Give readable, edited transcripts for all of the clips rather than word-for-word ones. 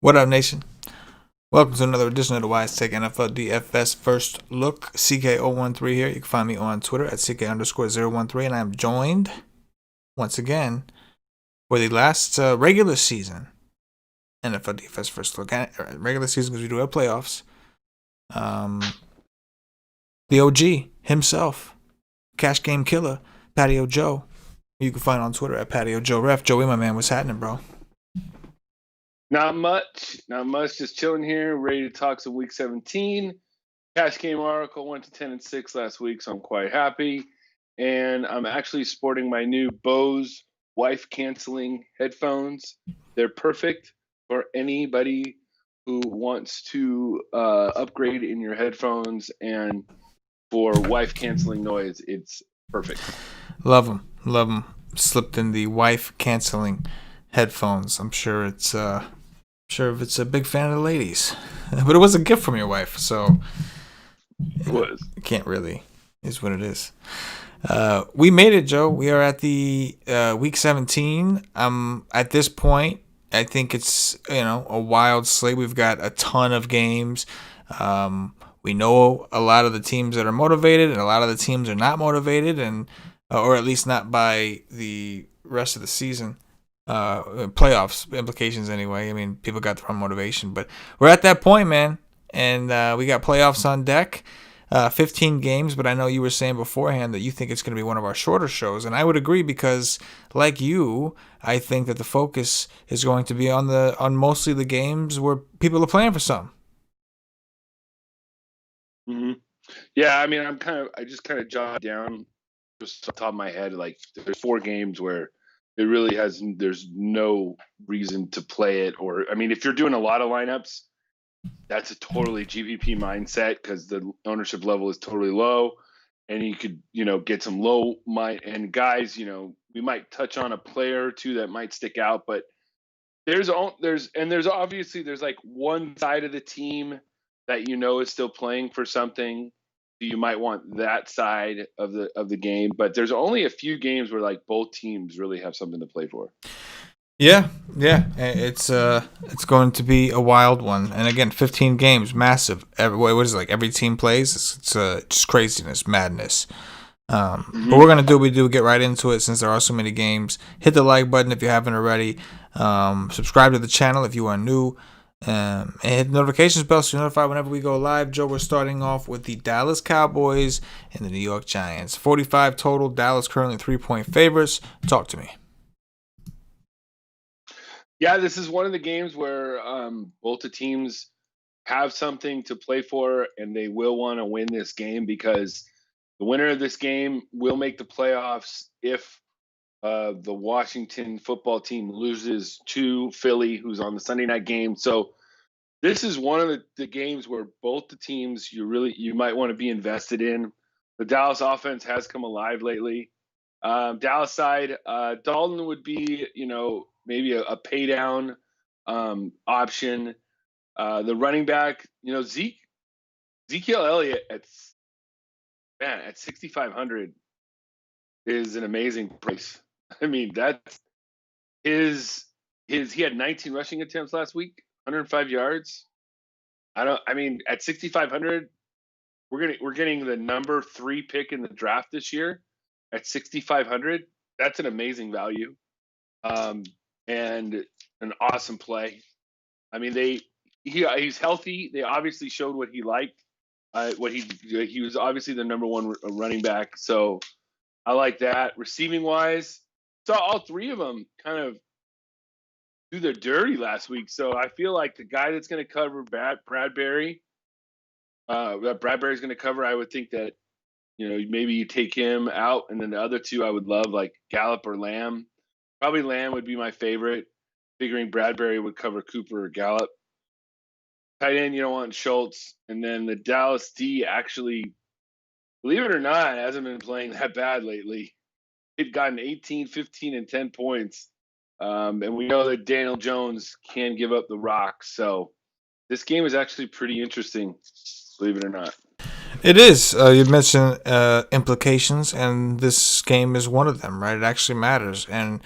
What up, nation? Welcome to another edition of the Wise Take NFL DFS First Look. CK013 here. You can find me on Twitter at CK_013, and I'm joined once again for the last regular season NFL DFS First Look. Regular season because we do have playoffs. The OG himself, Cash Game Killer, Patio Joe. You can find on Twitter at Patio Joe Ref. Joey, my man, what's happening, bro? Not much. Just chilling here, ready to talk some Week 17. Cash Game Oracle went to 10-6 last week, so I'm quite happy. And I'm actually sporting my new Bose wife-canceling headphones. They're perfect for anybody who wants to upgrade in your headphones, and for wife-canceling noise, it's perfect. Love them. Slipped in the wife-canceling headphones. I'm sure it's it's a big fan of the ladies, but it was a gift from your wife, so it was. It can't really is what it is. We made it, Joe. We are at the week 17. At this point, I think it's a wild slate. We've got a ton of games. We know a lot of the teams that are motivated, and a lot of the teams are not motivated, and or at least not by the rest of the season. Playoffs implications anyway. I mean, people got their own motivation, but we're at that point, man, and we got playoffs on deck. 15 games, but I know you were saying beforehand that you think it's going to be one of our shorter shows, and I would agree because, like you, I think that the focus is going to be on mostly the games where people are playing for something. Mm-hmm. Yeah, I mean, I just kind of jotted down just off the top of my head, like there's 4 games where it really there's no reason to play it. Or, I mean, if you're doing a lot of lineups, that's a totally GPP mindset because the ownership level is totally low, and you could, get some low and guys, we might touch on a player or two that might stick out, but there's obviously like one side of the team that is still playing for something. You might want that side of the game, but there's only a few games where like both teams really have something to play for. Yeah, it's going to be a wild one, and again, 15 games, massive. What is it, like every team plays? It's just craziness, madness. But we're gonna do what we do, get right into it since there are so many games. Hit the like button if you haven't already. Subscribe to the channel if you are new. And hit the notifications bell so you're notified whenever we go live. Joe, we're starting off with the Dallas Cowboys and the New York Giants. 45 total. Dallas currently 3-point favorites. Talk to me. Yeah, this is one of the games where both the teams have something to play for, and they will want to win this game because the winner of this game will make the playoffs if the Washington football team loses to Philly, who's on the Sunday night game. So this is one of the games where both the teams you might want to be invested in. The Dallas offense has come alive lately. Dallas side, Dalton would be, maybe a pay down option. The running back, Ezekiel Elliott at 6,500 is an amazing price. I mean, that's he had 19 rushing attempts last week, 105 yards. At 6,500, we're getting the number 3 pick in the draft this year at 6,500. That's an amazing value, and an awesome play. I mean, he's healthy. They obviously showed what he liked. He was obviously the number 1 running back. So I like that. Receiving wise, saw all 3 of them kind of do their dirty last week. So I feel like the guy that's going to cover Bradbury, that Bradbury's going to cover, I would think that, maybe you take him out. And then the other 2 I would love, like Gallup or Lamb. Probably Lamb would be my favorite, figuring Bradbury would cover Cooper or Gallup. Tight end, you don't want Schultz. And then the Dallas D actually, believe it or not, hasn't been playing that bad lately. They've gotten 18, 15, and 10 points. And we know that Daniel Jones can give up the rock. So this game is actually pretty interesting, believe it or not. It is. You mentioned implications, and this game is one of them, right? It actually matters. And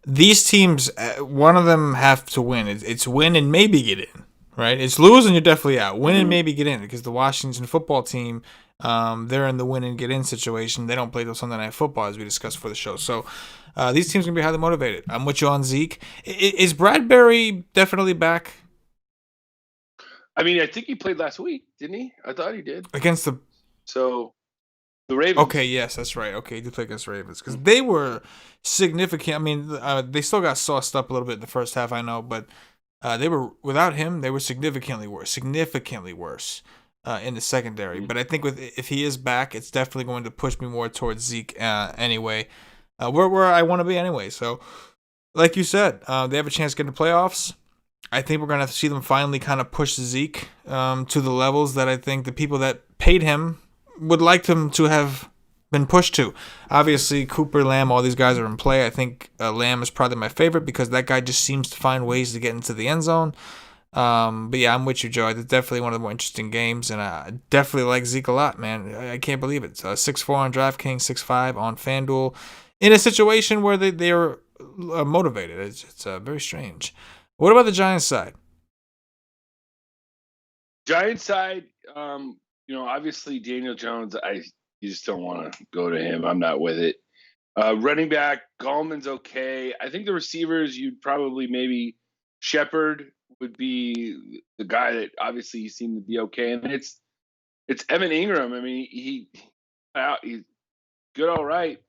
these teams, one of them have to win. It's win and maybe get in, right? It's lose and you're definitely out. Win and Mhm. maybe get in because the Washington football team, they're in the win and get in situation. They don't play till Sunday Night Football, as we discussed for the show. So these teams are going to be highly motivated. I'm with you on Zeke. Is Bradbury definitely back I mean, I think he played last week, didn't he? I thought he did. against the. So the Okay, Ravens. yes, that's right. Okay, he did play against Ravens because they were significant. I mean, they still got sauced up a little bit in the first half, I know, but they were without him. They were significantly worse in the secondary. Mhm. But I think with if he is back, it's definitely going to push me more towards Zeke anyway. Where I want to be anyway. So, like you said, they have a chance to get into playoffs. I think we're gonna see them finally kind of push Zeke to the levels that I think the people that paid him would like them to have been pushed to. Obviously, Cooper, Lamb, all these guys are in play. I think Lamb is probably my favorite because that guy just seems to find ways to get into the end zone. But yeah, I'm with you, Joe. It's definitely one of the more interesting games, and I definitely like Zeke a lot, man. I can't believe it. 6'4" on DraftKings, 6'5" on FanDuel, in a situation where they're motivated. It's very strange. What about the Giants side? Giants side, obviously Daniel Jones. You just don't want to go to him. I'm not with it. Running back, Gallman's okay. I think the receivers, you'd probably maybe Shepard would be the guy that obviously you seem to be okay. And then it's Evan Ingram. I mean, he's good, all right,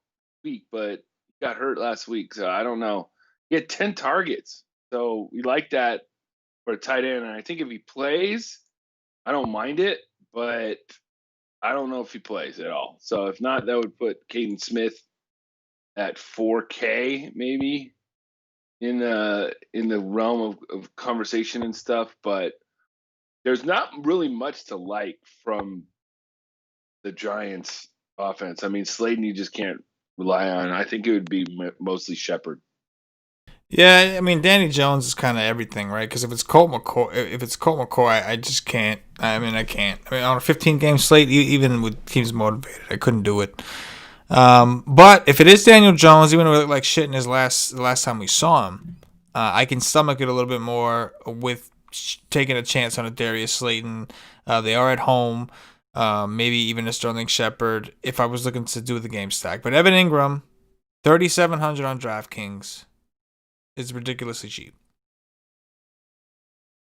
week, but he got hurt last week, so I don't know. He had 10 targets, so we like that for a tight end. And I think if he plays, I don't mind it, but I don't know if he plays at all. So if not, that would put Caden Smith at 4K maybe in the realm of conversation and stuff. But there's not really much to like from the Giants offense. I mean, Slayton you just can't rely on. I think it would be mostly Shepard. Yeah, I mean Danny Jones is kind of everything, right? Because if it's Colt McCoy, I just can't. I mean, I can't. I mean, on a 15 game slate, even with teams motivated, I couldn't do it. But if it is Daniel Jones, even though he looked like shit in his the last time we saw him, I can stomach it a little bit more with taking a chance on a Darius Slayton. They are at home. Maybe even a Sterling Shepard if I was looking to do the game stack. But Evan Ingram, 3,700 on DraftKings is ridiculously cheap.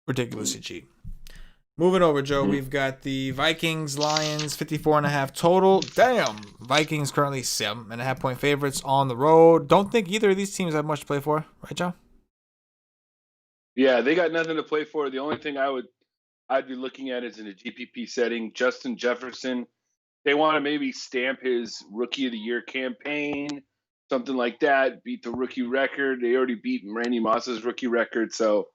Ridiculously cheap. Moving over, Joe, Mm-hmm. we've got the Vikings, Lions, 54.5 total. Damn. Vikings currently 7.5 point favorites on the road. Don't think either of these teams have much to play for, right, Joe? Yeah, they got nothing to play for. The only thing I'd be looking at is in a GPP setting. Justin Jefferson, they want to maybe stamp his rookie of the year campaign, something like that, beat the rookie record. They already beat Randy Moss's rookie record. So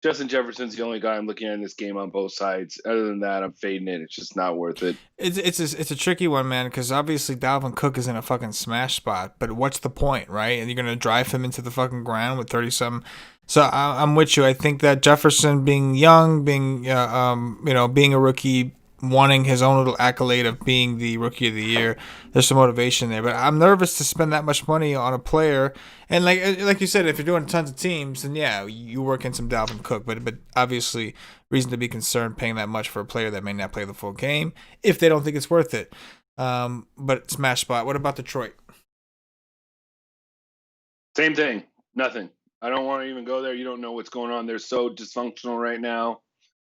Justin Jefferson's the only guy I'm looking at in this game on both sides. Other than that, I'm fading it. It's just not worth it. It's a tricky one, man, because obviously Dalvin Cook is in a fucking smash spot. But what's the point, right? And you're gonna drive him into the fucking ground with 30 some. So I'm with you. I think that Jefferson, being young, being a rookie, wanting his own little accolade of being the rookie of the year, there's some motivation there. But I'm nervous to spend that much money on a player. And like you said, if you're doing tons of teams, then yeah, you work in some Dalvin Cook. But obviously, reason to be concerned paying that much for a player that may not play the full game if they don't think it's worth it. But smash spot. What about Detroit? Same thing. Nothing. I don't want to even go there. You don't know what's going on. They're so dysfunctional right now.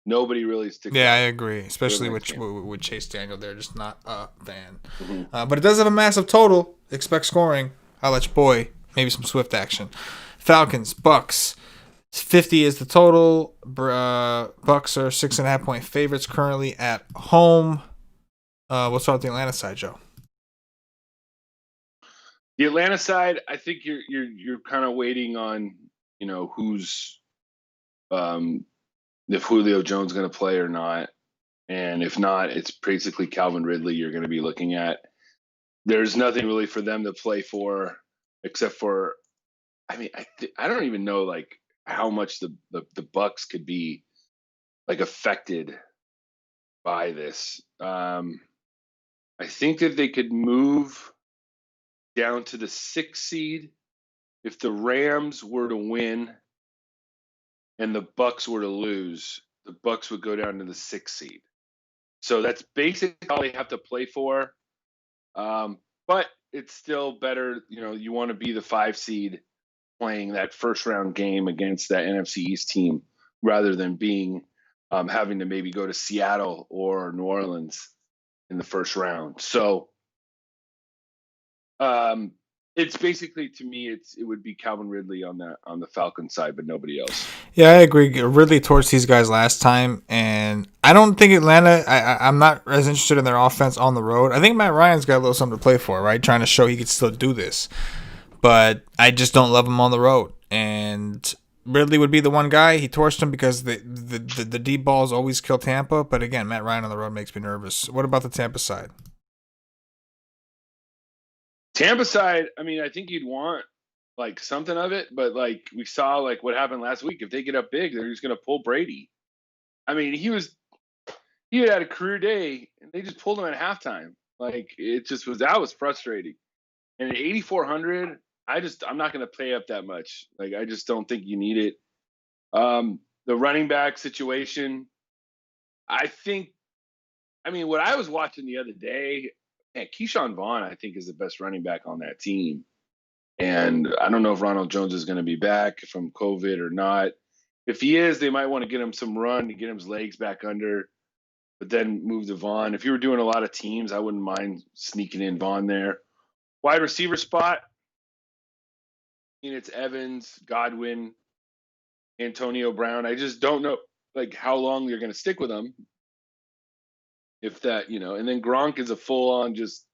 Nobody really sticks Yeah, I out agree. for the Especially next game. with Chase Daniel, they're just not a fan. Mm-hmm. But it does have a massive total. Expect scoring. I'll let you boy. Maybe some swift action. Falcons, Bucks. 50 is the total. Bucks are 6.5 point favorites currently at home. We'll start with the Atlanta side, Joe. The Atlanta side, I think you're kind of waiting on who's if Julio Jones going to play or not, and if not, it's basically Calvin Ridley you're going to be looking at. There's nothing really for them to play for except for, I mean, I don't even know like how much the Bucks could be like affected by this. I think that they could move down to the 6th seed if the Rams were to win and the Bucks were to lose, the Bucks would go down to the 6th seed. So that's basically all they have to play for. But it's still better. You want to be the 5 seed playing that first round game against that NFC East team rather than being having to maybe go to Seattle or New Orleans in the first round. So it's basically, to me, it would be Calvin Ridley on the Falcons side, but nobody else. Yeah, I agree. Ridley torched these guys last time, and I don't think Atlanta. I'm not as interested in their offense on the road. I think Matt Ryan's got a little something to play for, right? Trying to show he could still do this, but I just don't love him on the road. And Ridley would be the one guy. He torched him because the deep balls always kill Tampa. But again, Matt Ryan on the road makes me nervous. What about the Tampa side? Tampa side, I mean, I think you'd want like something of it, but like we saw like what happened last week. If they get up big, they're just going to pull Brady. I mean, he had a career day, and they just pulled him at halftime. Like that was frustrating. And at 8,400, I'm not going to pay up that much. Like I just don't think you need it. The running back situation, I mean, what I was watching the other day, man, Keyshawn Vaughn, I think, is the best running back on that team. And I don't know if Ronald Jones is going to be back from COVID or not. If he is, they might want to get him some run to get him his legs back under, but then move to Vaughn. If you were doing a lot of teams, I wouldn't mind sneaking in Vaughn there. Wide receiver spot, it's Evans, Godwin, Antonio Brown. I just don't know like how long you're going to stick with them. If that, and then Gronk is a full on just,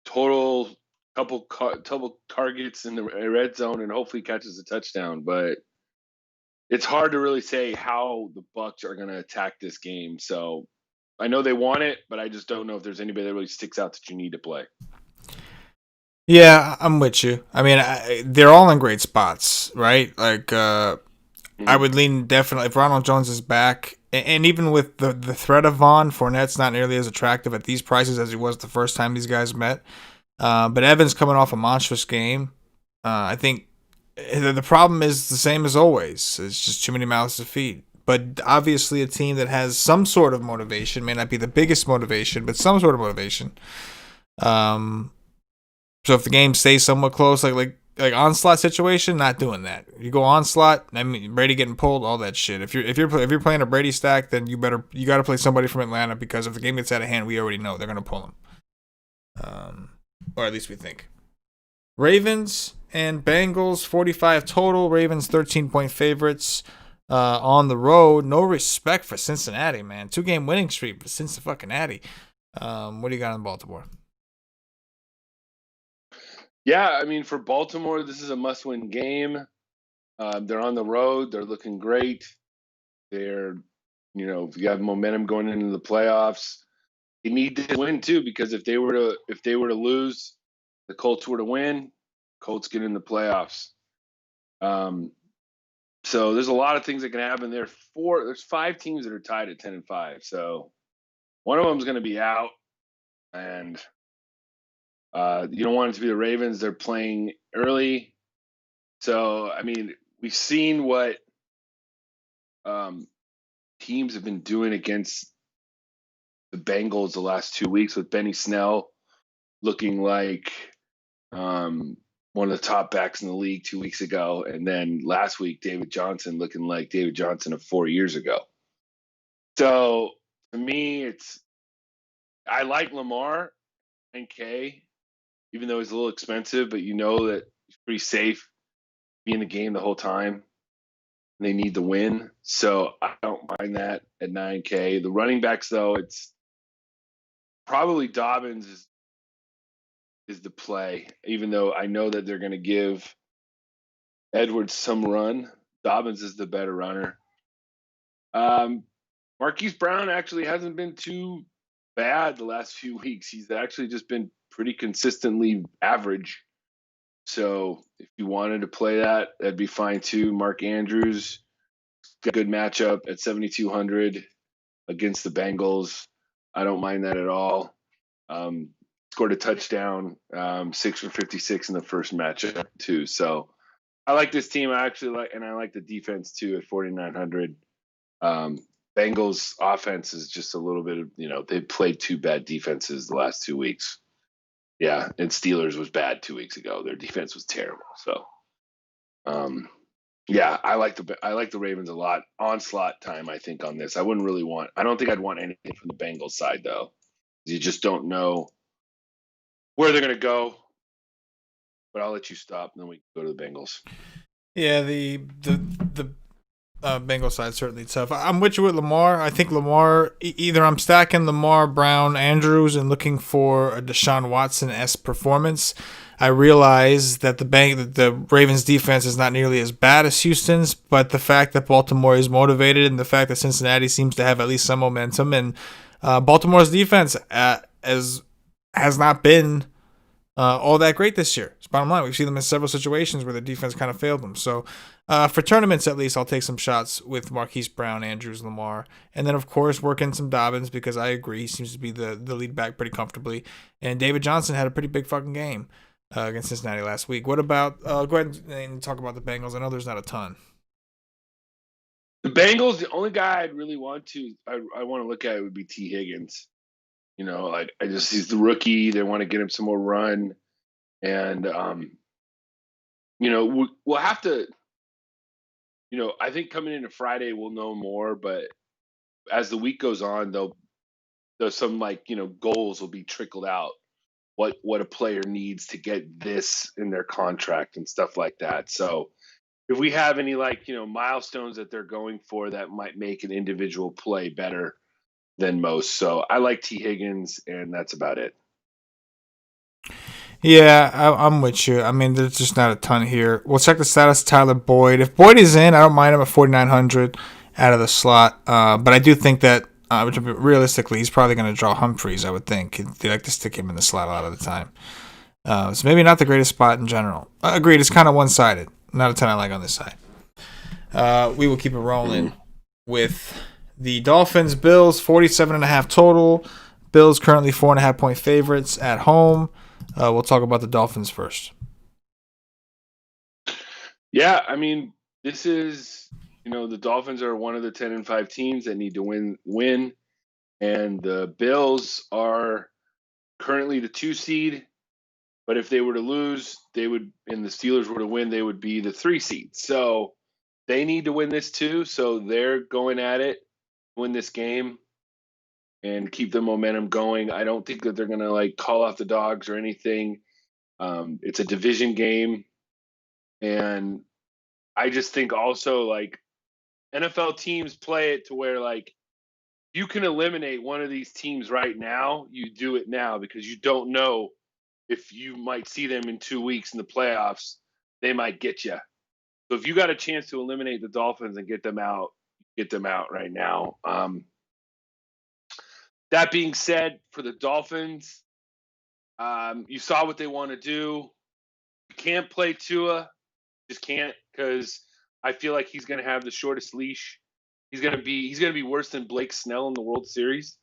total couple targets in the red zone and hopefully catches a touchdown. But it's hard to really say how the Bucs are going to attack this game. So I know they want it, but I just don't know if there's anybody that really sticks out that you need to play. Yeah, I'm with you. I mean, they're all in great spots, right? Like, I would lean definitely if Ronald Jones is back, and even with the threat of Vaughn, Fournette's not nearly as attractive at these prices as he was the first time these guys met. But Evans coming off a monstrous game, I think the problem is the same as always. It's just too many mouths to feed. But obviously, a team that has some sort of motivation may not be the biggest motivation, but some sort of motivation. So if the game stays somewhat close, like onslaught situation, not doing that. You go onslaught, I mean Brady getting pulled, all that shit. If you're playing a Brady stack, then you got to play somebody from Atlanta because if the game gets out of hand, we already know they're gonna pull him. Or at least we think. Ravens and Bengals, 45 total. Ravens 13-point favorites on the road. No respect for Cincinnati, man. 2-game winning streak for Cincinnati. What do you got in Baltimore? Yeah, I mean, for Baltimore, this is a must-win game. They're on the road. They're looking great. They're, if you have momentum going into the playoffs, they need to win too because if they were to lose, the Colts were to win, Colts get in the playoffs. So there's a lot of things that can happen. There's 5 teams that are tied at 10-5. So one of them is going to be out, and you don't want it to be the Ravens. They're playing early. So, I mean, we've seen what teams have been doing against the Bengals the last 2 weeks with Benny Snell looking like one of the top backs in the league 2 weeks ago. And then last week, David Johnson looking like David Johnson of 4 years ago. So, to me, I like Lamar and K, even though he's a little expensive, but you know that he's pretty safe, be in the game the whole time. And they need the win. So I don't mind that at 9K. The running backs, though, it's probably Dobbins is the play, even though I know that they're going to give Edwards some run. Dobbins is the better runner. Marquise Brown actually hasn't been too bad the last few weeks. He's actually just been pretty consistently average. So if you wanted to play that, that'd be fine too. Mark Andrews, good matchup at 7,200 against the Bengals. I don't mind that at all. scored a touchdown, 6 for 56 in the first matchup too. So I like this team. I like the defense too at 4,900. Bengals offense is just a little bit of, they played two bad defenses the last 2 weeks. Yeah, and Steelers was bad 2 weeks ago. Their defense was terrible. So, yeah, I like the Ravens a lot. Onslaught time, I think, on this. I don't think I'd want anything from the Bengals side though. You just don't know where they're going to go. But I'll let you stop, and then we can go to the Bengals. Yeah, the Bengal side certainly tough. I'm with you with Lamar. I think Lamar, either I'm stacking Lamar, Brown, Andrews, and looking for a Deshaun Watson-esque performance. I realize that the Ravens defense is not nearly as bad as Houston's, but the fact that Baltimore is motivated and the fact that Cincinnati seems to have at least some momentum, and Baltimore's defense has not been all that great this year. It's bottom line. We've seen them in several situations where the defense kind of failed them. So for tournaments, at least, I'll take some shots with Marquise Brown, Andrews, Lamar. And then, of course, work in some Dobbins because I agree. He seems to be the lead back pretty comfortably. And David Johnson had a pretty big fucking game against Cincinnati last week. What about, go ahead and talk about the Bengals. I know there's not a ton. The Bengals, the only guy I'd really want to look at would be T. Higgins. He's the rookie. They want to get him some more run. And, we'll have to, I think coming into Friday, we'll know more. But as the week goes on, there's some goals will be trickled out. What a player needs to get this in their contract and stuff like that. So if we have any milestones that they're going for that might make an individual play better than most. So I like T. Higgins, and that's about it. Yeah, I'm with you. I mean, there's just not a ton here. We'll check the status of Tyler Boyd. If Boyd is in, I don't mind him at 4,900 out of the slot. But I do think that, realistically, he's probably going to draw Humphreys, I would think. They like to stick him in the slot a lot of the time. So maybe not the greatest spot in general. Agreed, it's kind of one-sided. Not a ton I like on this side. We will keep it rolling with the Dolphins, Bills, 47.5 total. Bills currently 4.5-point favorites at home. We'll talk about the Dolphins first. Yeah, I mean, this is, the Dolphins are one of the 10-5 teams that need to win. And the Bills are currently the 2 seed. But if they were to lose, and the Steelers were to win, they would be the 3 seed. So they need to win this too. So they're going at it, win this game, and keep the momentum going. I don't think that they're going to call off the dogs or anything. It's a division game. And I just think also NFL teams play it to where you can eliminate one of these teams right now. You do it now because you don't know if you might see them in 2 weeks in the playoffs. They might get you. So if you got a chance to eliminate the Dolphins and get them out right now. That being said, for the Dolphins, you saw what they want to do. You can't play Tua. Just can't, because I feel like he's going to have the shortest leash. He's going to be worse than Blake Snell in the World Series.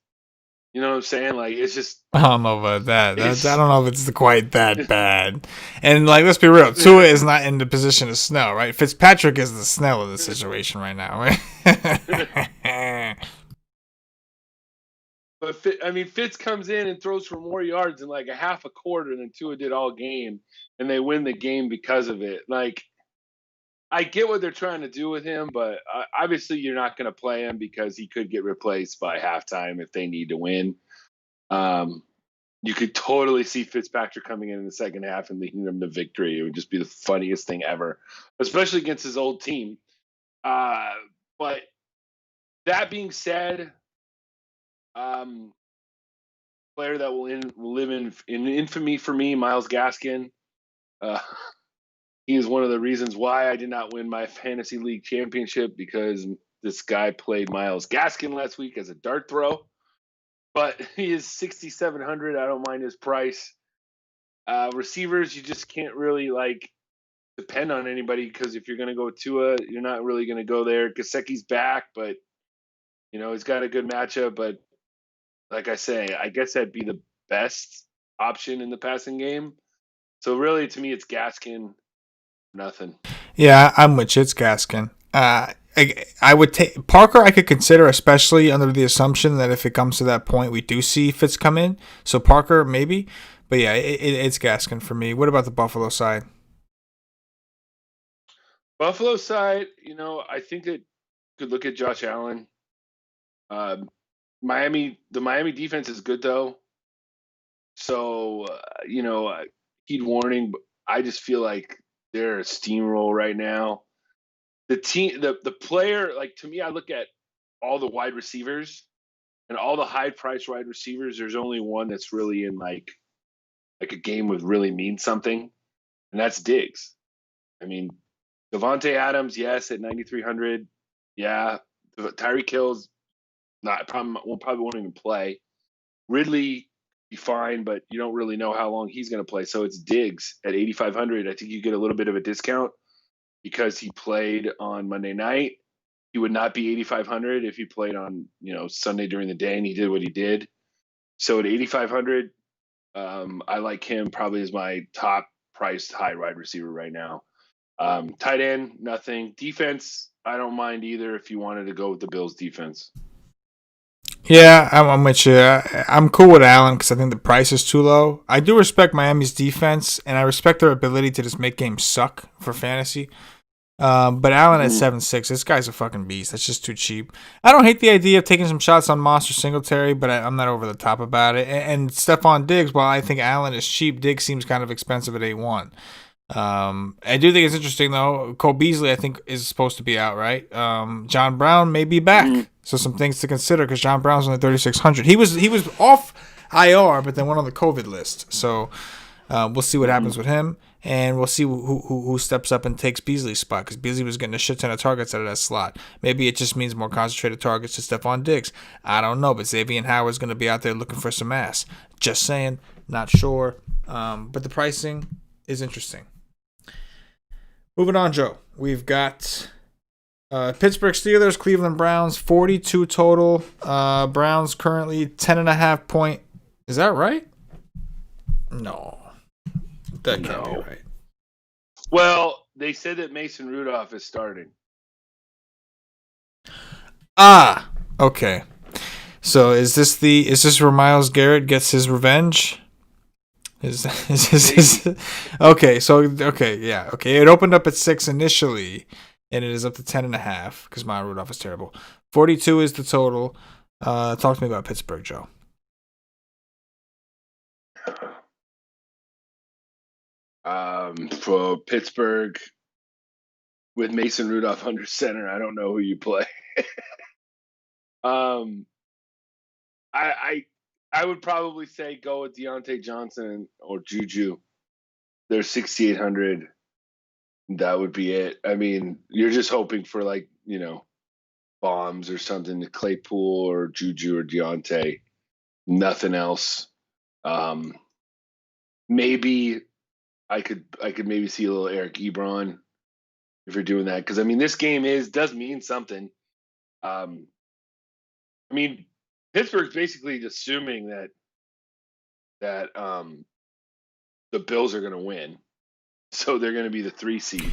You know what I'm saying? It's just. I don't know about that. I don't know if it's quite that bad. And let's be real. Tua is not in the position of Snell, right? Fitzpatrick is the Snell of the situation right now, right? But Fitz comes in and throws for more yards in a half a quarter than Tua did all game, and they win the game because of it. I get what they're trying to do with him, but obviously you're not going to play him because he could get replaced by halftime if they need to win. You could totally see Fitzpatrick coming in the second half and leading them to victory. It would just be the funniest thing ever, especially against his old team. But that being said, player that will live in infamy for me, Myles Gaskin. He is one of the reasons why I did not win my fantasy league championship, because this guy played Myles Gaskin last week as a dart throw. But he is 6,700. I don't mind his price. Receivers, you just can't really depend on anybody, because if you're going to go Tua, you're not really going to go there. Gesicki's back, but he's got a good matchup. But like I say, I guess that'd be the best option in the passing game. So really, to me, it's Gaskin, nothing. Yeah, I'm with you. It's Gaskin. I would take Parker. I could consider, especially under the assumption that if it comes to that point, we do see Fitz come in. So Parker maybe, but yeah, it's Gaskin for me. What about the Buffalo side? Buffalo side, I think it could look at Josh Allen. The Miami defense is good though. So, heed warning, but I just feel like they're a steamroll right now. The team, the player, like to me, I look at all the wide receivers and all the high price wide receivers. There's only one that's really in like a game with really means something, and that's Diggs. I mean, Devontae Adams, yes, at 9,300, yeah. Tyreek Hill's not probably won't even play. Ridley be fine, but you don't really know how long he's going to play. So it's Diggs at 8,500. I think you get a little bit of a discount because he played on Monday night. He would not be 8,500 if he played on Sunday during the day, and he did what he did. So at 8,500, I like him probably as my top priced high wide receiver right now. Tight end, nothing. Defense, I don't mind either if you wanted to go with the Bills defense. Yeah, I'm with you. I'm cool with Allen because I think the price is too low. I do respect Miami's defense, and I respect their ability to just make games suck for fantasy. But Allen at 7.6, this guy's a fucking beast. That's just too cheap. I don't hate the idea of taking some shots on Moss or Singletary, but I'm not over the top about it. And Stephon Diggs, while I think Allen is cheap, Diggs seems kind of expensive at 8.1. I do think it's interesting though. Cole Beasley, I think, is supposed to be out, right? John Brown may be back, so some things to consider because John Brown's only 3,600. He was off IR, but then went on the COVID list. So we'll see what happens with him, and we'll see who steps up and takes Beasley's spot because Beasley was getting a shit ton of targets out of that slot. Maybe it just means more concentrated targets to Stephon Diggs. I don't know, but Xavier Howard's going to be out there looking for some ass. Just saying, not sure. But the pricing is interesting. Moving on, Joe. We've got Pittsburgh Steelers, Cleveland Browns, 42 total. Browns currently 10.5 point. Is that right? No. That can't be right. Well, they said that Mason Rudolph is starting. Ah, okay. So is this where Myles Garrett gets his revenge? Is this okay? So yeah. It opened up at 6 initially, and it is up to 10.5 because Myles Rudolph is terrible. 42 is the total. Talk to me about Pittsburgh, Joe. For Pittsburgh, with Mason Rudolph under center, I don't know who you play. I would probably say go with Deontay Johnson or Juju. They're 6,800. That would be it. I mean, you're just hoping for bombs or something to Claypool or Juju or Deontay. Nothing else. Maybe I could maybe see a little Eric Ebron if you're doing that because I mean this game does mean something. I mean Pittsburgh's basically assuming that the Bills are going to win, so they're going to be the 3 seed.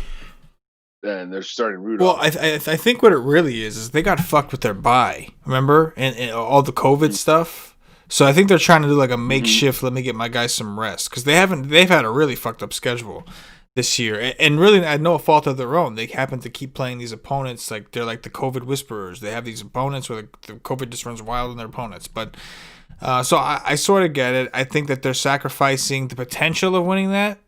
And they're starting Rudolph. Well, I think what it really is they got fucked with their bye, remember, and all the COVID stuff. So I think they're trying to do like a makeshift. Let me get my guys some rest because they've had a really fucked up schedule this year, and really at no fault of their own. They happen to keep playing these opponents like they're like the COVID whisperers. They have these opponents where the COVID just runs wild on their opponents. But so I sort of get it. I think that they're sacrificing the potential of winning that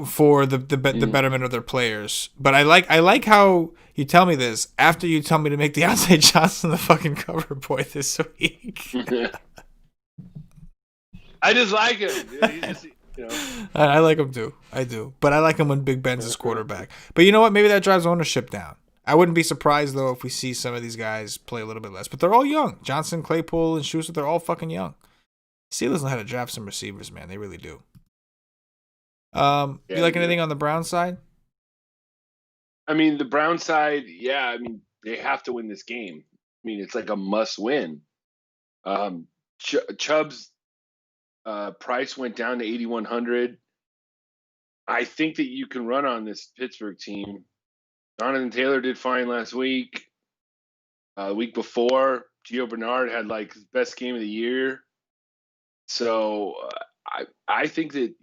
for the betterment of their players. But I like how you tell me this after you tell me to make Deontay Johnson the fucking cover boy this week. I just like him. Dude. I like him too. I do. But I like him when Big Ben's his quarterback. But you know what? Maybe that drives ownership down. I wouldn't be surprised, though, if we see some of these guys play a little bit less. But they're all young. Johnson, Claypool, and Schuster, they're all fucking young. Steelers know how to draft some receivers, man. They really do. You like anything on the Brown side? I mean, the Brown side, yeah. I mean, they have to win this game. I mean, it's like a must win. Chubb's Price went down to 8,100. I think that you can run on this Pittsburgh team. Jonathan Taylor did fine last week. The week before, Gio Bernard had like his best game of the year. So I think that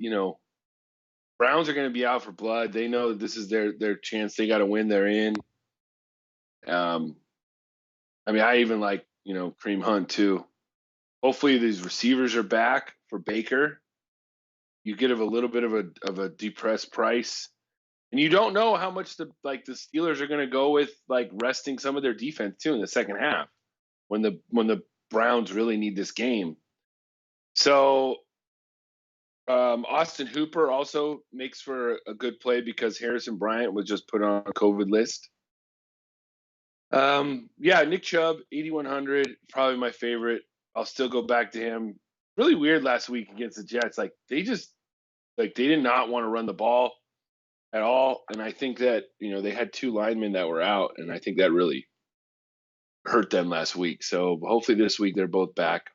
Browns are going to be out for blood. They know that this is their chance. They got to win. They're in. I even like Kareem Hunt too. Hopefully these receivers are back for Baker. You get a little bit of a depressed price, and you don't know how much the Steelers are going to go with resting some of their defense too in the second half when the Browns really need this game. So Austin Hooper also makes for a good play because Harrison Bryant was just put on a COVID list. Nick Chubb, 8,100, probably my favorite. I'll still go back to him. Really weird last week against the Jets. They did not want to run the ball at all. And I think that, they had two linemen that were out, and I think that really hurt them last week. So hopefully this week they're both back.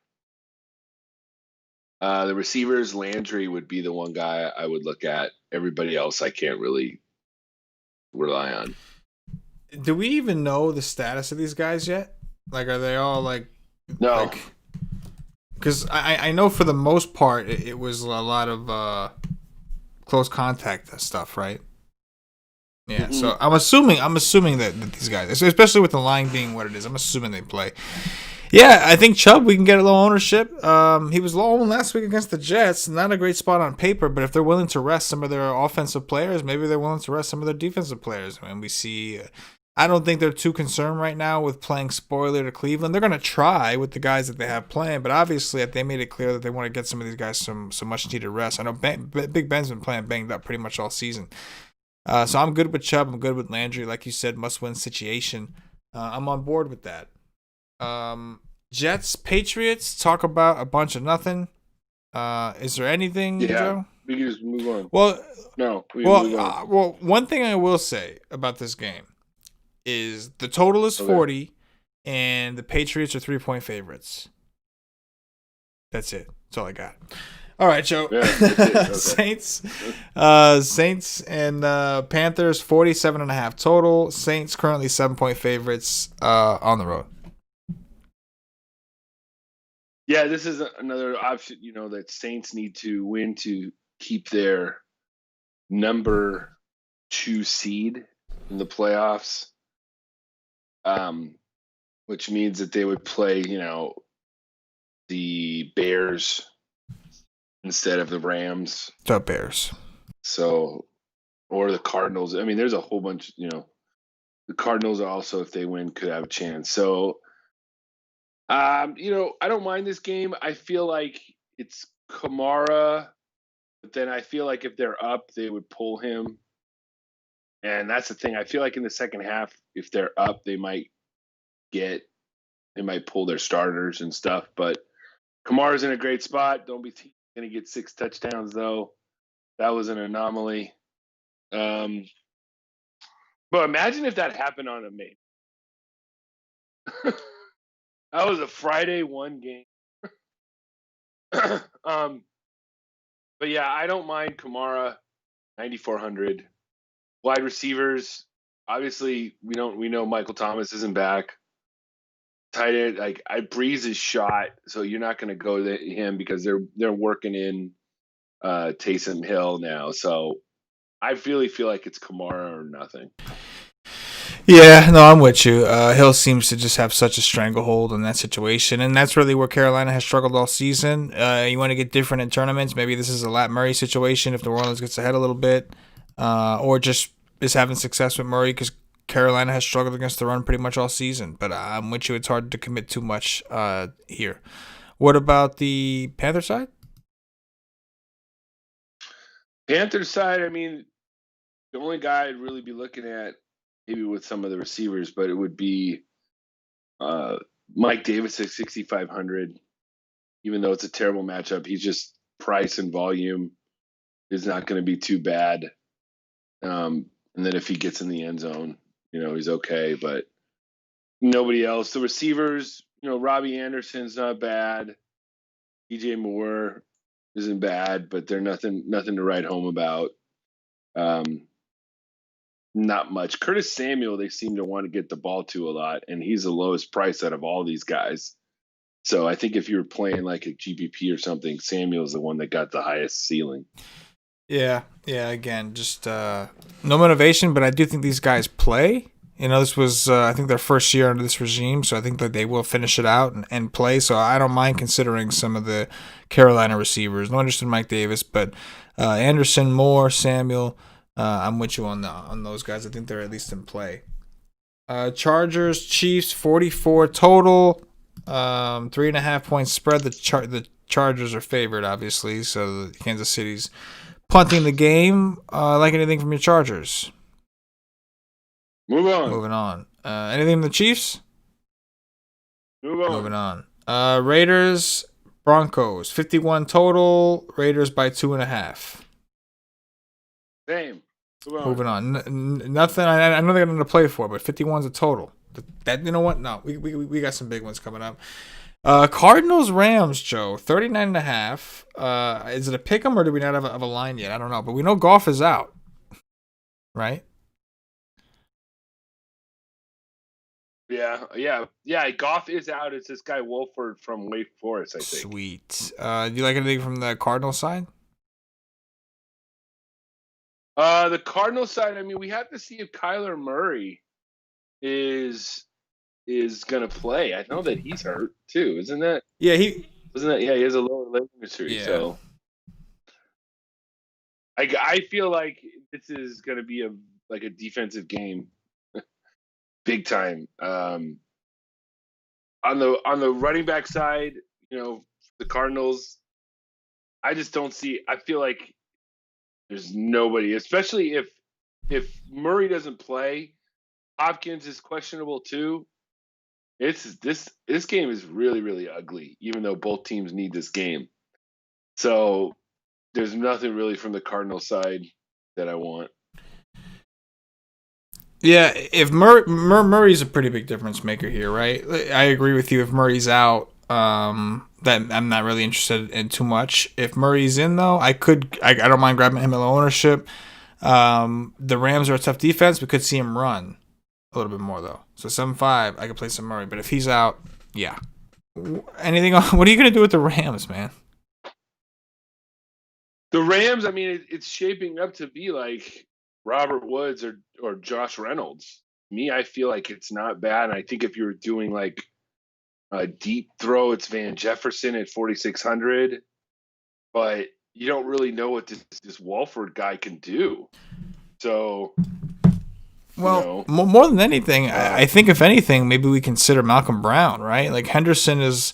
The receivers, Landry would be the one guy I would look at. Everybody else I can't really rely on. Do we even know the status of these guys yet? Are they all no? Because I know for the most part it was a lot of close contact stuff, right? Yeah. Mm-hmm. So I'm assuming that these guys, especially with the line being what it is, I'm assuming they play. Yeah, I think Chubb, we can get a low ownership. He was low owned last week against the Jets. Not a great spot on paper, but if they're willing to rest some of their offensive players, maybe they're willing to rest some of their defensive players. We see. I don't think they're too concerned right now with playing spoiler to Cleveland. They're going to try with the guys that they have playing, but obviously they made it clear that they want to get some of these guys some much needed rest. I know Big Ben's been playing banged up pretty much all season. So I'm good with Chubb. I'm good with Landry. Like you said, must-win situation. I'm on board with that. Jets, Patriots, talk about a bunch of nothing. Is there anything, Joe? We can just move on. Well, no. Move on. One thing I will say about this game is the total is 40, and the Patriots are 3-point favorites. That's it. That's all I got. All right, Joe. Yeah, okay. Saints and Panthers, 47.5 total. Saints currently 7-point favorites on the road. Yeah, this is another option, that Saints need to win to keep their number 2 seed in the playoffs. Which means that they would play, the Bears instead of the Rams. The Bears. So, or the Cardinals. There's a whole bunch, the Cardinals also, if they win, could have a chance. So, I don't mind this game. I feel like it's Kamara, but then I feel like if they're up, they would pull him. And that's the thing. I feel like in the second half, if they're up, they might pull their starters and stuff. But Kamara's in a great spot. Don't be going to get 6 touchdowns, though. That was an anomaly. But imagine if that happened on a May. That was a Friday 1 game. But yeah, I don't mind Kamara, 9,400. Wide receivers, obviously we know Michael Thomas isn't back. Tight end, Breeze is shot, so you're not going to go to him because they're working in Taysom Hill now. So I really feel like it's Kamara or nothing. Yeah, no, I'm with you. Hill seems to just have such a stranglehold in that situation, and that's really where Carolina has struggled all season. You want to get different in tournaments. Maybe this is a Lat Murray situation if New Orleans gets ahead a little bit, or just is having success with Murray because Carolina has struggled against the run pretty much all season. But I'm with you. It's hard to commit too much here. What about the Panther side? Panther side, the only guy I'd really be looking at, maybe with some of the receivers, but it would be Mike Davis at 6,500. Even though it's a terrible matchup, he's just price and volume is not going to be too bad. And then if he gets in the end zone, he's okay. But nobody else. The receivers, Robbie Anderson's not bad. DJ Moore, isn't bad, but they're nothing to write home about. Not much. Curtis Samuel, they seem to want to get the ball to a lot, and he's the lowest price out of all these guys. So I think if you were playing like a GPP or something, Samuel's the one that got the highest ceiling. Yeah. Again, just no motivation, but I do think these guys play. This was I think their first year under this regime, so I think that they will finish it out and play. So I don't mind considering some of the Carolina receivers. No interest in Mike Davis, but Anderson, Moore, Samuel. I'm with you on those guys. I think they're at least in play. Chargers, Chiefs, 44 total. 3.5 points spread. The Chargers are favored, obviously. So Kansas City's punting the game. Like anything from your Chargers? Moving on. Anything from the Chiefs? Moving on. Raiders, Broncos, 51 total. Raiders by 2.5. Same. Moving on. Nothing. I know they're going to play for, but 51's a total. That, you know what? No, we got some big ones coming up. Cardinals, Rams, Joe, 39.5. Is it a pick 'em or do we not have a line yet? I don't know, but we know Goff is out, right? Yeah. Goff is out. It's this guy Wolford from Wake Forest, I think. Sweet. Do you like anything from the Cardinals side? The Cardinals side. I mean, we have to see if Kyler Murray is gonna play. I know that he's hurt too, isn't that? Yeah, he has a lower leg injury. Yeah. So I feel like this is gonna be a defensive game, big time. On the running back side, the Cardinals, I just don't see. I feel like there's nobody, especially if Murray doesn't play. Hopkins is questionable too. This game is really, really ugly, even though both teams need this game. So there's nothing really from the Cardinals side that I want. Yeah, if Murray's a pretty big difference maker here, right? I agree with you. If Murray's out, that I'm not really interested in too much. If Murray's in though, I don't mind grabbing him at low ownership. The Rams are a tough defense. We could see him run a little bit more though. So 7.5, I could play some Murray. But if he's out, yeah. Anything? What are you gonna do with the Rams, man? The Rams, I mean, it's shaping up to be like Robert Woods or Josh Reynolds. Me, I feel like it's not bad. And I think if you were doing like a deep throw, it's Van Jefferson at 4,600. But you don't really know what this Wolford guy can do. So, well, more than anything, I think if anything, maybe we consider Malcolm Brown, right? Like Henderson is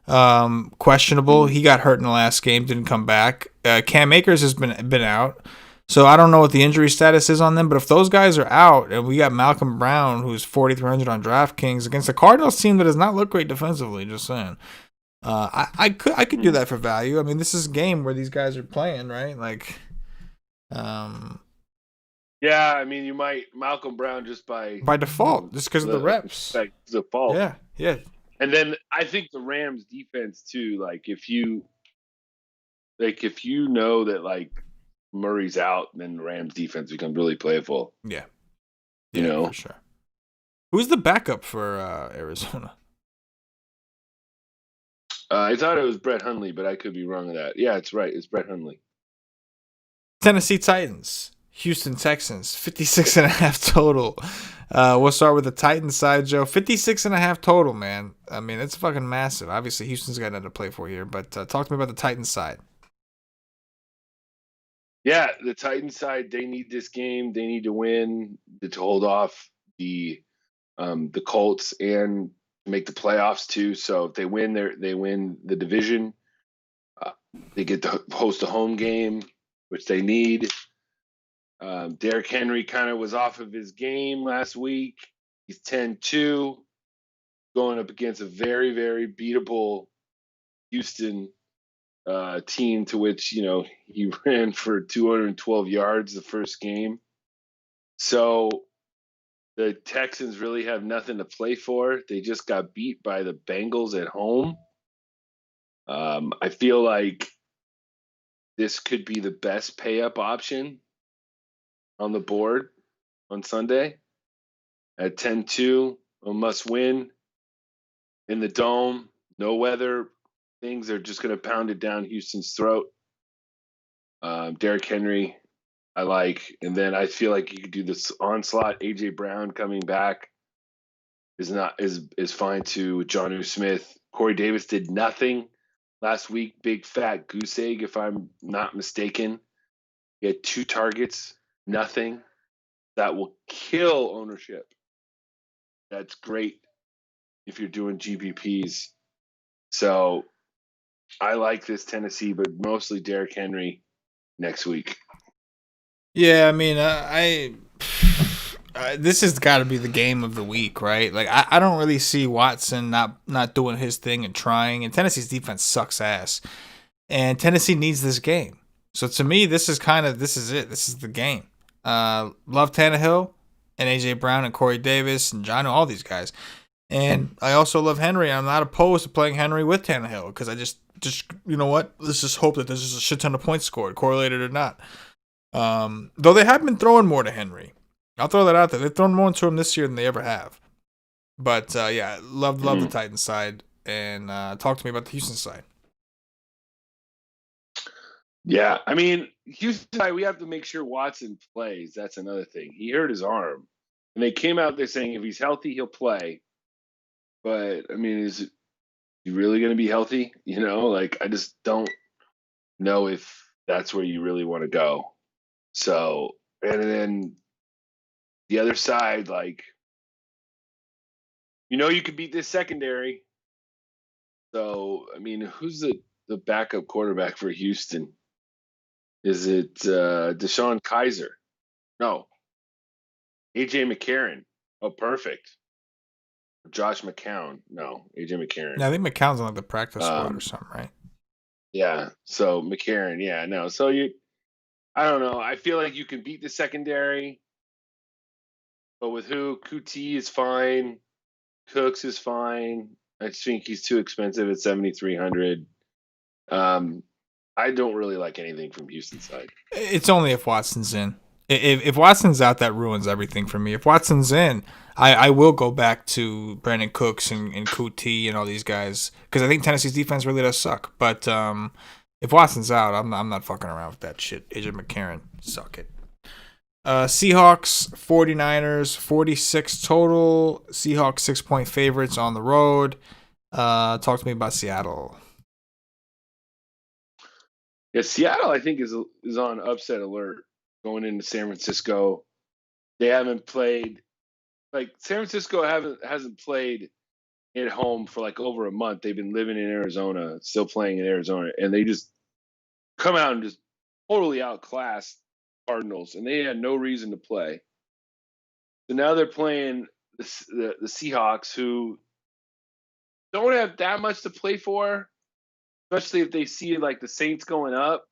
questionable. He got hurt in the last game, didn't come back. Cam Akers has been out. So I don't know what the injury status is on them, but if those guys are out and we got Malcolm Brown, who's 4,300 on DraftKings against the Cardinals team that does not look great defensively, just saying, I could do that for value. I mean, this is a game where these guys are playing, right? Like, yeah, I mean, you might Malcolm Brown just by default, just because of the reps. By default, yeah. And then I think the Rams defense too. Like if you know that like Murray's out, then the Rams defense becomes really playful. Yeah, for sure. Who's the backup for Arizona? I thought it was Brett Hundley, but I could be wrong with that. Yeah, it's right. It's Brett Hundley. Tennessee Titans, Houston Texans, 56.5 total. We'll start with the Titans side, Joe. 56.5 total, man. I mean, it's fucking massive. Obviously, Houston's got nothing to play for here, but talk to me about the Titans side. Yeah, the Titans side, they need this game. They need to win to hold off the Colts and make the playoffs too. So if they win, they win the division. They get to host a home game, which they need. Derrick Henry kind of was off of his game last week. He's 10-2, going up against a very, very beatable Houston team to which, he ran for 212 yards the first game. So the Texans really have nothing to play for. They just got beat by the Bengals at home. I feel like this could be the best pay up option on the board on Sunday at 10-2, a must win in the dome. No weather. Things are just going to pound it down Houston's throat. Derrick Henry, I like. And then I feel like you could do this onslaught. AJ Brown coming back is fine too. Jonnu Smith. Corey Davis did nothing last week. Big fat goose egg, if I'm not mistaken. He had 2 targets, nothing. That will kill ownership. That's great if you're doing GPPs. So I like this Tennessee, but mostly Derrick Henry next week. Yeah, I mean, this has got to be the game of the week, right? Like, I don't really see Watson not doing his thing and trying. And Tennessee's defense sucks ass, and Tennessee needs this game. So to me, this is it. This is the game. Love Tannehill and AJ Brown and Corey Davis and John, all these guys. And I also love Henry. I'm not opposed to playing Henry with Tannehill because I just you know what? Let's just hope that there's just a shit ton of points scored, correlated or not. Though they have been throwing more to Henry. I'll throw that out there. They've thrown more to him this year than they ever have. But yeah, love the Titans side. And talk to me about the Houston side. Yeah, I mean, Houston, we have to make sure Watson plays. That's another thing. He hurt his arm. And they came out there saying if he's healthy, he'll play. But, I mean, is he really going to be healthy? You know, like, I just don't know if that's where you really want to go. So, and then the other side, like, you could beat this secondary. So, I mean, who's the backup quarterback for Houston? Is it Deshaun Kaiser? No. AJ McCarron. Oh, perfect. Josh McCown. No, AJ McCarron. Yeah, I think McCown's on like the practice squad or something, right? Yeah. So McCarron. Yeah. No. So I don't know. I feel like you can beat the secondary, but with who? Kuti is fine. Cooks is fine. I just think he's too expensive at 7,300. I don't really like anything from Houston's side. It's only if Watson's in. If Watson's out, that ruins everything for me. If Watson's in, I will go back to Brandon Cooks and Kuti and all these guys because I think Tennessee's defense really does suck. But if Watson's out, I'm not fucking around with that shit. AJ McCarron, suck it. Seahawks, 49ers, 46 total. Seahawks 6-point favorites on the road. Talk to me about Seattle. Yeah, Seattle, I think, is on upset alert going into San Francisco. They haven't played San Francisco hasn't played at home for like over a month. They've been living in Arizona, still playing in Arizona, and they just come out and just totally outclassed Cardinals, and they had no reason to play. So now they're playing the Seahawks, who don't have that much to play for. Especially if they see like the Saints going up,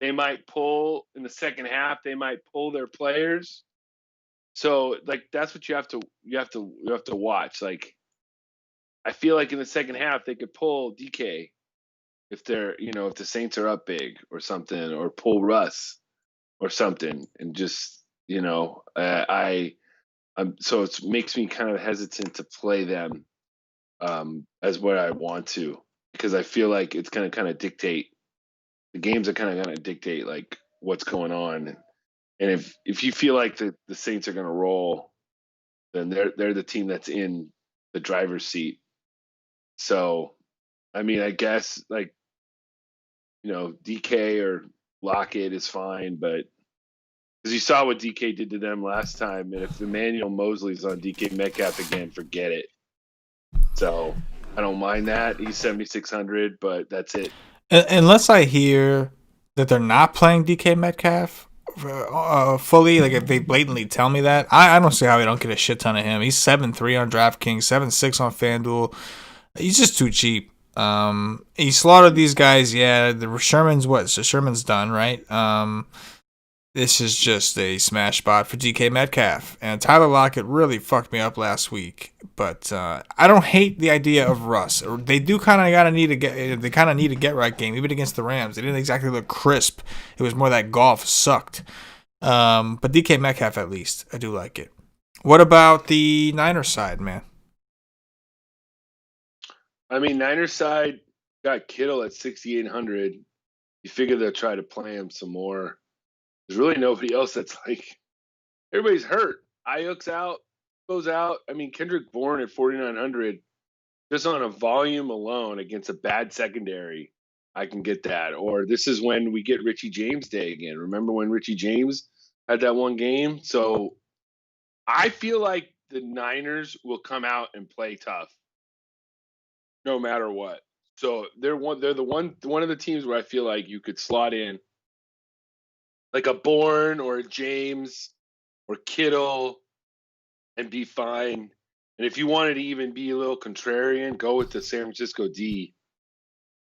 they might pull in the second half. They might pull their players. So like that's what you have to watch. Like I feel like in the second half they could pull DK if they're if the Saints are up big or something, or pull Russ or something, and just so it makes me kind of hesitant to play them as what I want to. Because I feel like it's going to kind of dictate the games are kind of going to dictate like what's going on, and if you feel like the Saints are going to roll, then they're the team that's in the driver's seat. So, I mean, I guess like DK or Lockett is fine, but because you saw what DK did to them last time, and if Emmanuel Mosley's on DK Metcalf again, forget it. So. I don't mind that. He's 7,600, but that's it. Unless I hear that they're not playing DK Metcalf fully, like if they blatantly tell me that, I don't see how we don't get a shit ton of him. He's 7-3 on DraftKings, 7-6 on FanDuel. He's just too cheap. He slaughtered these guys. Yeah, Sherman's done, right? This is just a smash spot for DK Metcalf. And Tyler Lockett really fucked me up last week. But I don't hate the idea of Russ. They do kind of gotta need to get. They kind of need a get right game, even against the Rams. They didn't exactly look crisp. It was more that golf sucked. But DK Metcalf, at least, I do like it. What about the Niners side, man? I mean, Niners side got Kittle at 6,800. You figure they'll try to play him some more. There's really nobody else that's like everybody's hurt. Ayuk's out, goes out. I mean, Kendrick Bourne at 4,900, just on a volume alone against a bad secondary, I can get that. Or this is when we get Richie James Day again. Remember when Richie James had that one game? So I feel like the Niners will come out and play tough no matter what. So they're the one of the teams where I feel like you could slot in like a Bourne or a James or Kittle and be fine. And if you wanted to even be a little contrarian, go with the San Francisco D.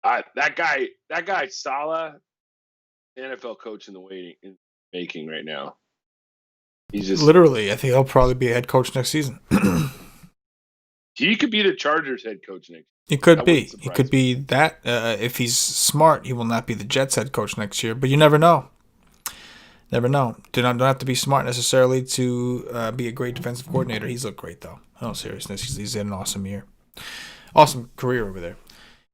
That guy Saleh, NFL coach in the waiting in making right now. He's just Literally, I think he'll probably be a head coach next season. he could be the Chargers head coach next. He could That be. wouldn't He surprise could me. be that. If he's smart, he will not be the Jets head coach next year. But you never know. Never know. Don't have to be smart necessarily to be a great defensive coordinator. He's looked great though. In all seriousness, he's had an awesome year, awesome career over there.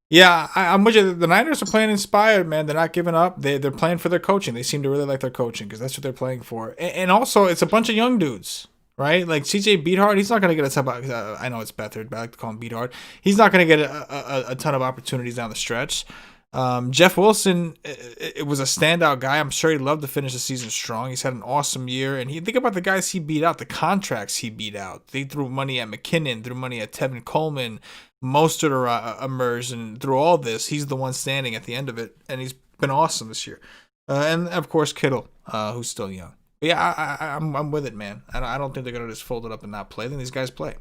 Yeah, I'm with you. The Niners are playing inspired, man. They're not giving up. They're playing for their coaching. They seem to really like their coaching because that's what they're playing for. And also, it's a bunch of young dudes, right? Like CJ Beathard, he's not going to get a ton of. I know it's Beathard, but I like to call him Beathard. He's not going to get a ton of opportunities down the stretch. Jeff Wilson, it was a standout guy. I'm sure he'd love to finish the season strong. He's had an awesome year. And think about the guys he beat out, the contracts he beat out. They threw money at McKinnon, threw money at Tevin Coleman. Mostert emerged, and through all this, he's the one standing at the end of it. And he's been awesome this year. And, of course, Kittle, who's still young. But yeah, I'm with it, man. I don't think they're going to just fold it up and not play. I think these guys play.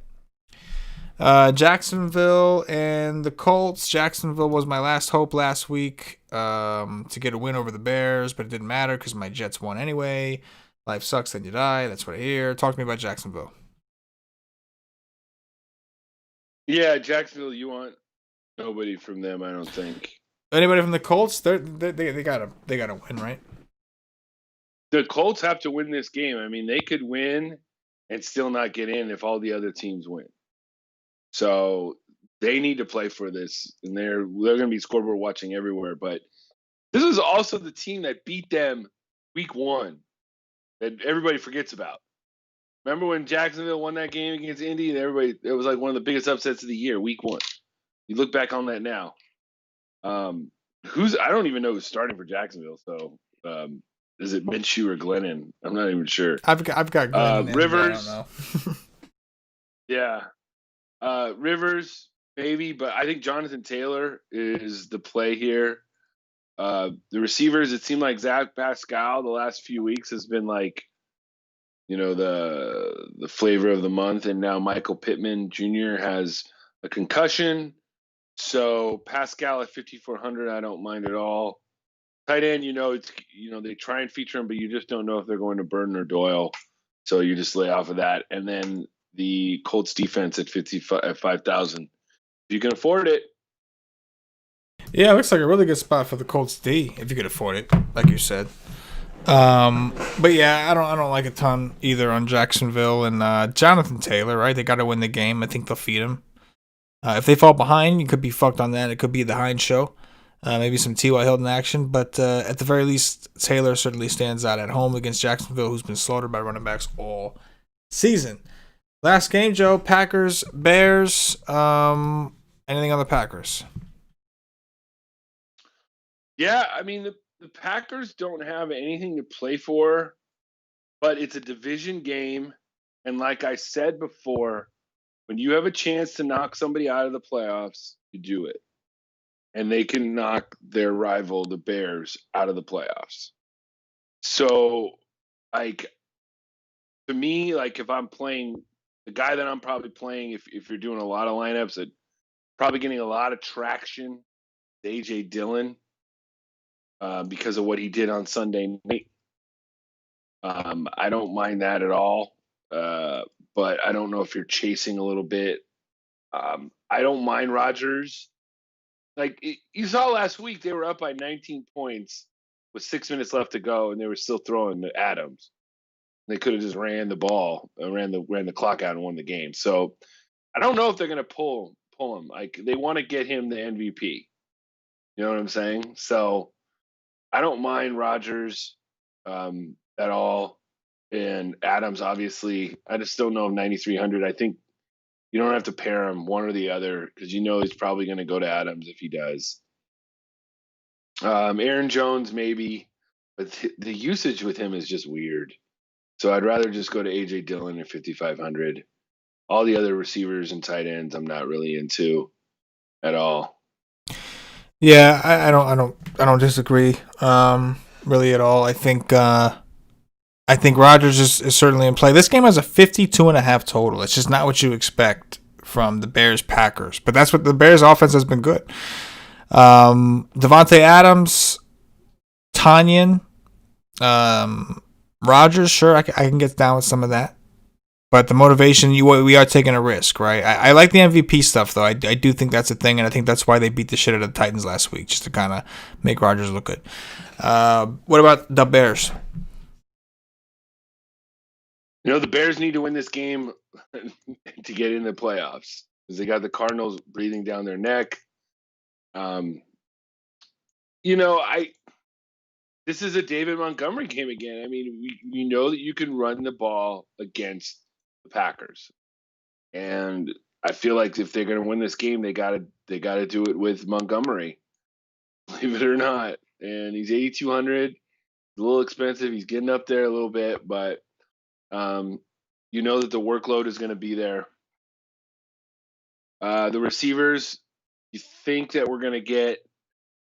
Jacksonville and the Colts. Jacksonville was my last hope last week to get a win over the Bears, but it didn't matter because my Jets won anyway. Life sucks, then you die. That's what I hear. Talk to me about Jacksonville. Yeah, Jacksonville, you want nobody from them, I don't think. Anybody from the Colts? They gotta win, right? The Colts have to win this game. I mean, they could win and still not get in if all the other teams win. So they need to play for this, and they're going to be scoreboard watching everywhere. But this is also the team that beat them week one that everybody forgets about. Remember when Jacksonville won that game against Indy, and it was like one of the biggest upsets of the year, week one. You look back on that now. I don't even know who's starting for Jacksonville. So is it Minshew or Glennon? I'm not even sure. I've got Glenn Rivers. I don't know. Yeah. Rivers, maybe, but I think Jonathan Taylor is the play here. The receivers, it seemed like Zach Pascal the last few weeks has been like, the flavor of the month, and now Michael Pittman Jr. has a concussion. So Pascal at 5,400, I don't mind at all. Tight end, they try and feature him, but you just don't know if they're going to Burden or Doyle. So you just lay off of that. And then the Colts defense at 5,000. If you can afford it. Yeah, it looks like a really good spot for the Colts D if you could afford it, like you said. But yeah, I don't like a ton either on Jacksonville and Jonathan Taylor. Right, they got to win the game. I think they'll feed him. If they fall behind, you could be fucked on that. It could be the Hines show. Maybe some T.Y. Hilton action, but at the very least, Taylor certainly stands out at home against Jacksonville, who's been slaughtered by running backs all season. Last game, Joe, Packers, Bears. Anything on the Packers? Yeah, I mean, the Packers don't have anything to play for, but it's a division game. And like I said before, when you have a chance to knock somebody out of the playoffs, you do it. And they can knock their rival, the Bears, out of the playoffs. So, like, to me, like, if I'm playing the guy that I'm probably playing, if you're doing a lot of lineups, that probably getting a lot of traction, AJ Dillon, because of what he did on Sunday night. I don't mind that at all. But I don't know if you're chasing a little bit. I don't mind Rodgers. Like you saw last week, they were up by 19 points with 6 minutes left to go, and they were still throwing the Adams. They could have just ran the ball, ran the clock out, and won the game. So I don't know if they're going to pull him. Like they want to get him the MVP. You know what I'm saying? So I don't mind Rodgers at all, and Adams obviously. I just don't know if 9,300. I think you don't have to pair him one or the other because you know he's probably going to go to Adams if he does. Aaron Jones maybe, but the usage with him is just weird. So I'd rather just go to AJ Dillon at 5,500. All the other receivers and tight ends I'm not really into at all. Yeah, I don't disagree really at all. I think Rodgers is certainly in play. This game has a 52.5 total. It's just not what you expect from the Bears Packers, but that's what the Bears offense has been good. Devontae Adams, Tanyan, Rodgers, sure, I can get down with some of that. But the motivation, we are taking a risk, right? I like the MVP stuff, though. I do think that's a thing, and I think that's why they beat the shit out of the Titans last week, just to kind of make Rodgers look good. What about the Bears? You know, the Bears need to win this game to get in the playoffs because they got the Cardinals breathing down their neck. You know, this is a David Montgomery game again. I mean, we know that you can run the ball against the Packers, and I feel like if they're going to win this game, they got to do it with Montgomery, believe it or not. And he's 8,200, a little expensive. He's getting up there a little bit, but you know that the workload is going to be there. The receivers, you think that we're going to get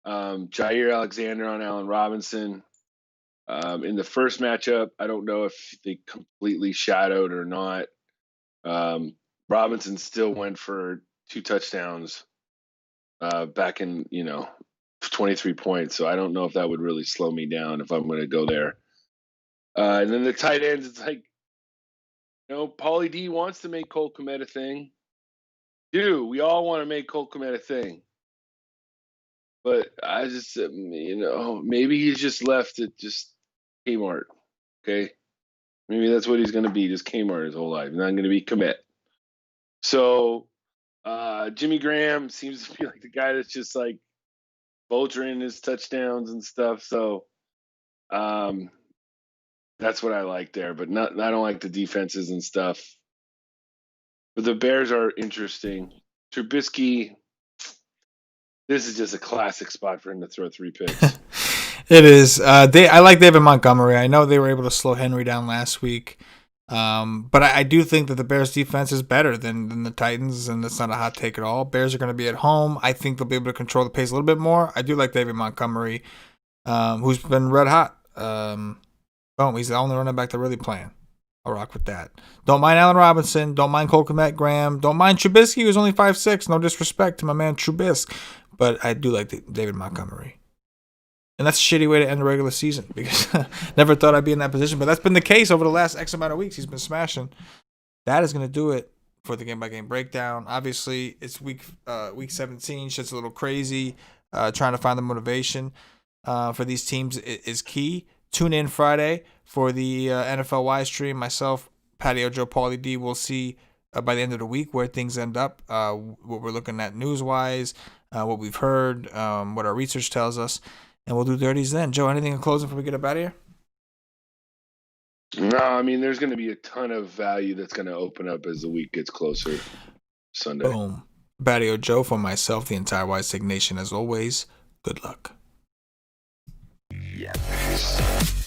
Jair Alexander on Allen Robinson. In the first matchup, I don't know if they completely shadowed or not. Robinson still went for 2 touchdowns back in, 23 points. So I don't know if that would really slow me down if I'm going to go there. And then the tight ends, it's like, Paulie D wants to make Cole Kmet a thing. Dude, we all want to make Cole Kmet a thing. But I just, maybe he's just left at just Kmart. Okay. Maybe that's what he's going to be, just Kmart his whole life. He's not going to be Kmet. So Jimmy Graham seems to be like the guy that's just like vulturing his touchdowns and stuff. So that's what I like there. But I don't like the defenses and stuff. But the Bears are interesting. Trubisky, this is just a classic spot for him to throw 3 picks. It is. I like David Montgomery. I know they were able to slow Henry down last week. But I do think that the Bears defense is better than the Titans, and that's not a hot take at all. Bears are going to be at home. I think they'll be able to control the pace a little bit more. I do like David Montgomery, who's been red hot. Boom, he's the only running back they're really playing. I'll rock with that. Don't mind Allen Robinson. Don't mind Cole Kmet Graham. Don't mind Trubisky, who's only 5'6". No disrespect to my man Trubisky. But I do like David Montgomery. And that's a shitty way to end the regular season because never thought I'd be in that position. But that's been the case over the last X amount of weeks. He's been smashing. That is going to do it for the game-by-game breakdown. Obviously, it's week 17. Shit's a little crazy. Trying to find the motivation for these teams is key. Tune in Friday for the NFL Y stream. Myself, Patio Joe, Paulie D. We'll see by the end of the week where things end up, what we're looking at news-wise, what we've heard, what our research tells us. And we'll do dirties then. Joe, anything in closing before we get up out of here? No, I mean, there's going to be a ton of value that's going to open up as the week gets closer Sunday. Boom. Patio Joe, for myself, the entire Wise Sig Nation, as always, good luck. Yes.